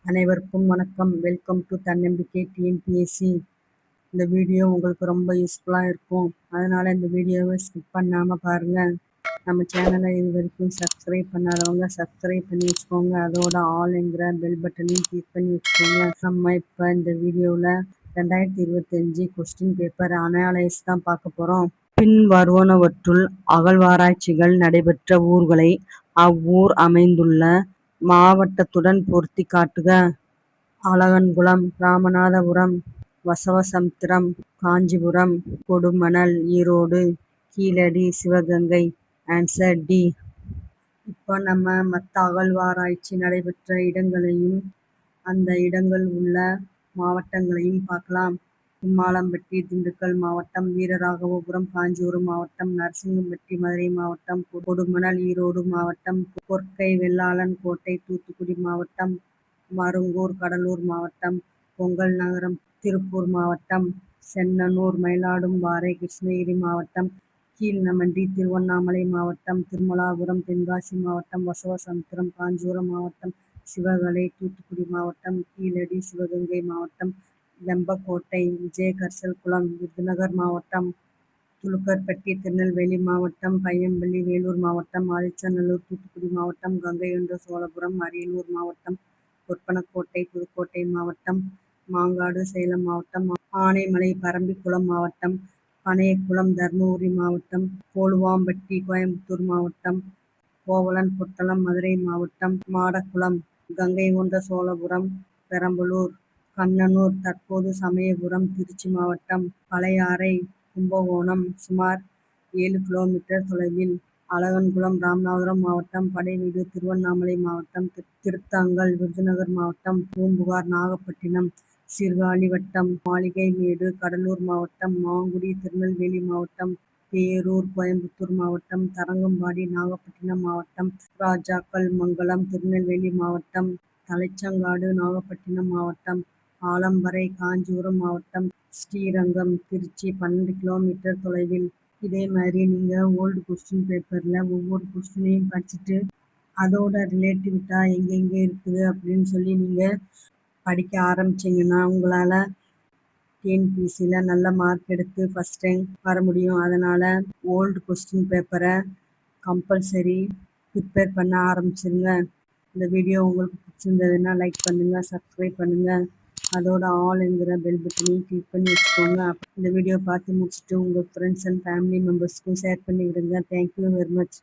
அனைவருக்கும் வணக்கம். Welcome to தன்னம்பிக்கை டிஎன்பிஎஸ்சி. இந்த வீடியோ உங்களுக்கு ரொம்ப யூஸ்ஃபுல்லாக இருக்கும். அதனால் இந்த வீடியோவை ஸ்கிப் பண்ணாமல் பாருங்கள். நம்ம சேனலை இது வரைக்கும் சப்ஸ்கிரைப் பண்ணாதவங்க சப்ஸ்கிரைப் பண்ணி வச்சுக்கோங்க. அதோட ஆல்ங்கிற பெல் பட்டனையும் கிளிக் பண்ணி வச்சுக்கோங்க. நம்ம இப்போ இந்த வீடியோவில் 2025 கொஸ்டின் பேப்பர் அனாலிஸ் தான் பார்க்க போகிறோம். பின் வருவனவற்றுள் அகழ்வாராய்ச்சிகள் நடைபெற்ற ஊர்களை அவ்வூர் அமைந்துள்ள மாவட்டத்துடன் பொருத்தி காட்டுக. அழகன்குளம், ராமநாதபுரம், வசவசமுத்திரம், காஞ்சிபுரம், கொடுமணல், ஈரோடு, கீழடி, சிவகங்கை. Answer D. இப்போ நம்ம மற்ற அகழ்வாராய்ச்சி நடைபெற்ற இடங்களையும் அந்த இடங்கள் உள்ள மாவட்டங்களையும் பார்க்கலாம். கும்மாளம்பட்டி திண்டுக்கல் மாவட்டம், வீரராகவபுரம் காஞ்சிபுரம் மாவட்டம், நரசிங்கம்பட்டி மதுரை மாவட்டம், கொடுமணல் ஈரோடு மாவட்டம், கொற்கை வெள்ளாளன் கோட்டை தூத்துக்குடி மாவட்டம், மருங்கூர் கடலூர் மாவட்டம், பொங்கல் நகரம் திருப்பூர் மாவட்டம், சென்னனூர் மயிலாடும்பாறை கிருஷ்ணகிரி மாவட்டம், கீழ்நமண்டி திருவண்ணாமலை மாவட்டம், திருமலாபுரம் தென்காசி மாவட்டம், வசவசமுத்திரம் காஞ்சிபுரம் மாவட்டம், சிவகலை தூத்துக்குடி மாவட்டம், கீழடி சிவகங்கை மாவட்டம், வெம்பக்கோட்டை விஜயகர்சல்குளம் விருதுநகர் மாவட்டம், துலுக்கர்பட்டி திருநெல்வேலி மாவட்டம், பையம்பள்ளி வேலூர் மாவட்டம், ஆதிச்சநல்லூர் தூத்துக்குடி மாவட்டம், கங்கைகொண்ட சோழபுரம் அரியலூர் மாவட்டம், கொப்பனக்கோட்டை புதுக்கோட்டை மாவட்டம், மாங்காடு சேலம் மாவட்டம், ஆனைமலை பரம்பிக்குளம் மாவட்டம், பனையக்குளம் தர்மபுரி மாவட்டம், கோலுவாம்பட்டி கோயம்புத்தூர் மாவட்டம், கோவலன் புத்தளம் மதுரை மாவட்டம், மாடக்குளம் கங்கைகொண்ட சோழபுரம் பெரம்பலூர், கண்ணனூர் தற்போது சமயபுரம் திருச்சி மாவட்டம், பழையாறை கும்பகோணம் சுமார் 7 கிலோமீட்டர் தொலைவில், அழகன்குளம் ராமநாதபுரம் மாவட்டம், படைவீடு திருவண்ணாமலை மாவட்டம், திருத்தாங்கல் விருதுநகர் மாவட்டம், பூம்புகார் நாகப்பட்டினம், சீர்காழி வட்டம், மாளிகைமேடு கடலூர் மாவட்டம், மாங்குடி திருநெல்வேலி மாவட்டம், பேரூர் கோயம்புத்தூர் மாவட்டம், தரங்கம்பாடி நாகப்பட்டினம் மாவட்டம், ராஜாக்கள் மங்கலம் திருநெல்வேலி மாவட்டம், தலைச்சங்காடு நாகப்பட்டினம் மாவட்டம், ஆலம்பரை காஞ்சிபுரம் மாவட்டம், ஸ்ரீரங்கம் திருச்சி 12 கிலோமீட்டர் தொலைவில். இதே மாதிரி நீங்கள் ஓல்டு கொஸ்டின் பேப்பரில் ஒவ்வொரு கொஸ்டினையும் படிச்சுட்டு அதோட ரிலேட்டிவிட்டாக எங்கெங்கே இருக்குது அப்படின்னு சொல்லி நீங்கள் படிக்க ஆரம்பிச்சிங்கன்னா உங்களால் டிஎன்பிசியில் நல்ல மார்க் எடுத்து ஃபஸ்ட் ரேங்க் வர முடியும். அதனால் ஓல்டு கொஸ்டின் பேப்பரை கம்பல்சரி ப்ரிப்பேர் பண்ண ஆரம்பிச்சிருங்க. இந்த வீடியோ உங்களுக்கு பிடிச்சிருந்ததுன்னா லைக் பண்ணுங்கள், சப்ஸ்கிரைப் பண்ணுங்கள், அதோட ஆல்ங்கிற பெல் பட்டனையும் கிளிக் பண்ணி வச்சுக்கோங்க. இந்த வீடியோ பார்த்து முடிச்சுட்டு உங்கள் ஃப்ரெண்ட்ஸ் அண்ட் ஃபேமிலி மெம்பர்ஸ்க்கும் ஷேர் பண்ணி விடுங்க. Thank you very much.